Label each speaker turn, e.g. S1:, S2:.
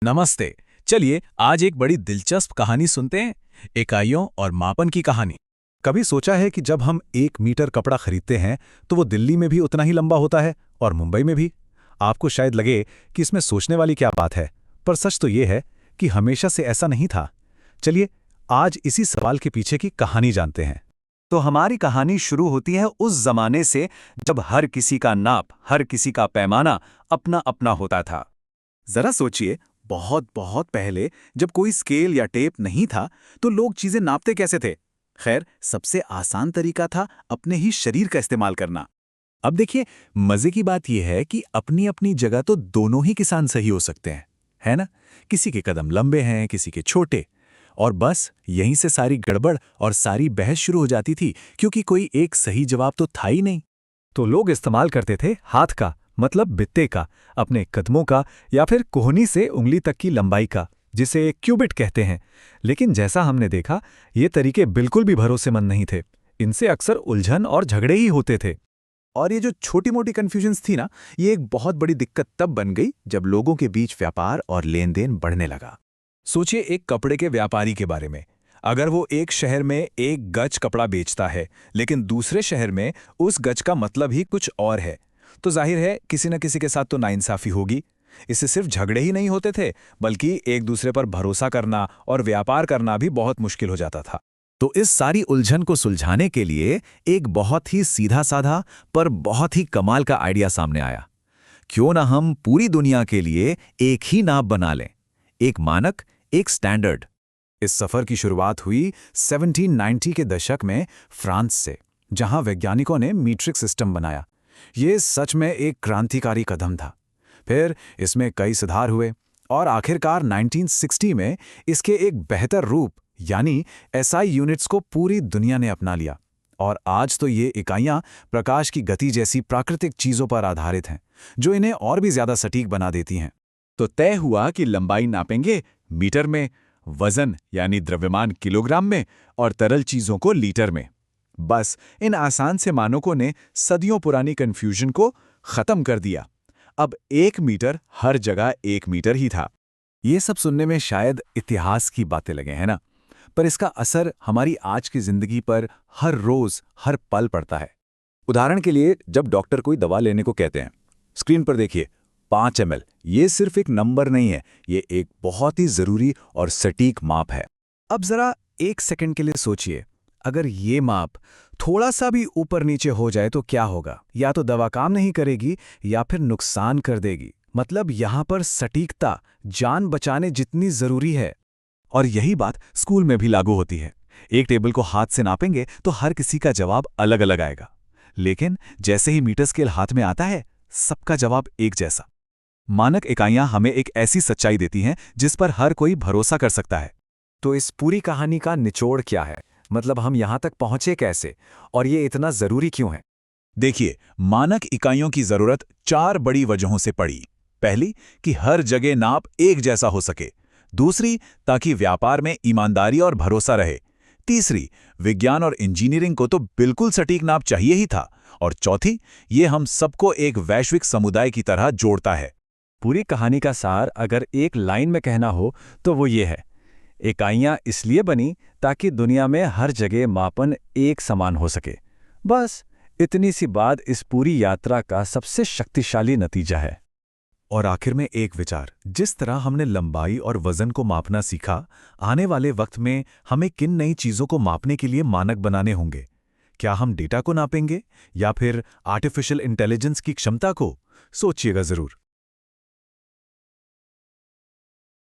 S1: नमस्ते। चलिए आज एक बड़ी दिलचस्प कहानी सुनते हैं, इकाइयों और मापन की कहानी।
S2: कभी सोचा है कि जब हम 1 मीटर कपड़ा खरीदते हैं तो वो दिल्ली में भी उतना ही लंबा होता है और मुंबई में भी। आपको शायद लगे कि इसमें सोचने वाली क्या बात है, पर सच तो ये है कि हमेशा से ऐसा नहीं था। चलिए आज इसी सवाल के पीछे की कहानी जानते हैं।
S3: तो हमारी कहानी शुरू होती है उस जमाने से जब हर किसी का नाप, हर किसी का पैमाना अपना अपना होता था। जरा सोचिए, बहुत बहुत पहले जब कोई स्केल या टेप नहीं था तो लोग चीजें नापते कैसे थे? खैर, सबसे आसान तरीका था अपने ही शरीर का इस्तेमाल करना।
S2: अब देखिए, मजे की बात यह है कि अपनी अपनी जगह तो दोनों ही किसान सही हो सकते हैं, है ना? किसी के कदम लंबे हैं, किसी के छोटे। और बस यहीं से सारी गड़बड़ और सारी बहस शुरू हो जाती थी, क्योंकि कोई एक सही जवाब तो था ही नहीं। तो लोग इस्तेमाल करते थे हाथ का, मतलब बित्ते का, अपने कदमों का, या फिर कोहनी से उंगली तक की लंबाई का, जिसे क्यूबिट कहते हैं। लेकिन जैसा हमने देखा, ये तरीके बिल्कुल भी भरोसेमंद नहीं थे। इनसे अक्सर उलझन और झगड़े ही होते थे।
S3: और ये जो छोटी मोटी कन्फ्यूजन्स थी ना, ये एक बहुत बड़ी दिक्कत तब बन गई जब लोगों के बीच व्यापार और लेन देन बढ़ने लगा।
S1: सोचिए एक कपड़े के व्यापारी के बारे में। अगर वो एक शहर में एक गज कपड़ा बेचता है, लेकिन दूसरे शहर में उस गज का मतलब ही कुछ और है, तो जाहिर है किसी न किसी के साथ तो नाइंसाफी होगी। इससे सिर्फ झगड़े ही नहीं होते थे, बल्कि एक दूसरे पर भरोसा करना और व्यापार करना भी बहुत मुश्किल हो जाता था।
S2: तो इस सारी उलझन को सुलझाने के लिए एक बहुत ही सीधा साधा पर बहुत ही कमाल का आइडिया सामने आया। क्यों ना हम पूरी दुनिया के लिए एक ही नाप बना लें, एक मानक, एक स्टैंडर्ड। इस सफर की शुरुआत हुई 1790 के दशक में फ्रांस से, जहां वैज्ञानिकों ने मीट्रिक सिस्टम बनाया। ये सच में एक क्रांतिकारी कदम था। फिर इसमें कई सुधार हुए और आखिरकार 1960 में इसके एक बेहतर रूप यानी एसआई यूनिट्स को पूरी दुनिया ने अपना लिया। और आज तो ये इकाइयां प्रकाश की गति जैसी प्राकृतिक चीजों पर आधारित हैं, जो इन्हें और भी ज्यादा सटीक बना देती हैं।
S3: तो तय हुआ कि लंबाई नापेंगे मीटर में, वजन यानी द्रव्यमान किलोग्राम में, और तरल चीजों को लीटर में। बस इन आसान से मानकों ने सदियों पुरानी कंफ्यूजन को खत्म कर दिया। अब 1 मीटर हर जगह 1 मीटर ही था।
S2: ये सब सुनने में शायद इतिहास की बातें लगे, है ना? पर इसका असर हमारी आज की जिंदगी पर हर रोज हर पल पड़ता है। उदाहरण के लिए, जब डॉक्टर कोई दवा लेने को कहते हैं, स्क्रीन पर देखिए 5 ml। ये सिर्फ एक नंबर नहीं है, ये एक बहुत ही जरूरी और सटीक माप है। अब जरा एक सेकंड के लिए सोचिए, अगर ये माप थोड़ा सा भी ऊपर नीचे हो जाए तो क्या होगा? या तो दवा काम नहीं करेगी या फिर नुकसान कर देगी। मतलब यहां पर सटीकता जान बचाने जितनी जरूरी है। और यही बात स्कूल में भी लागू होती है। एक टेबल को हाथ से नापेंगे तो हर किसी का जवाब अलग अलग आएगा, लेकिन जैसे ही मीटर स्केल हाथ में आता है, सबका जवाब एक जैसा। मानक इकाइयां हमें एक ऐसी सच्चाई देती हैं जिस पर हर कोई भरोसा कर सकता है। तो इस पूरी कहानी का निचोड़ क्या है? मतलब हम यहां तक पहुंचे कैसे, और ये इतना जरूरी क्यों है?
S1: देखिए, मानक इकाइयों की जरूरत 4 बड़ी वजहों से पड़ी। पहली, कि हर जगह नाप एक जैसा हो सके। दूसरी, ताकि व्यापार में ईमानदारी और भरोसा रहे। तीसरी, विज्ञान और इंजीनियरिंग को तो बिल्कुल सटीक नाप चाहिए ही था। और चौथी, ये हम सबको एक वैश्विक समुदाय की तरह जोड़ता है।
S2: पूरी कहानी का सार अगर एक लाइन में कहना हो तो वो ये है: इकाइयां इसलिए बनी ताकि दुनिया में हर जगह मापन एक समान हो सके। बस इतनी सी बात इस पूरी यात्रा का सबसे शक्तिशाली नतीजा है। और आखिर में एक विचार, जिस तरह हमने लंबाई और वजन को मापना सीखा, आने वाले वक्त में हमें किन नई चीजों को मापने के लिए मानक बनाने होंगे? क्या हम डेटा को नापेंगे या फिर आर्टिफिशियल इंटेलिजेंस की क्षमता को? सोचिएगा जरूर।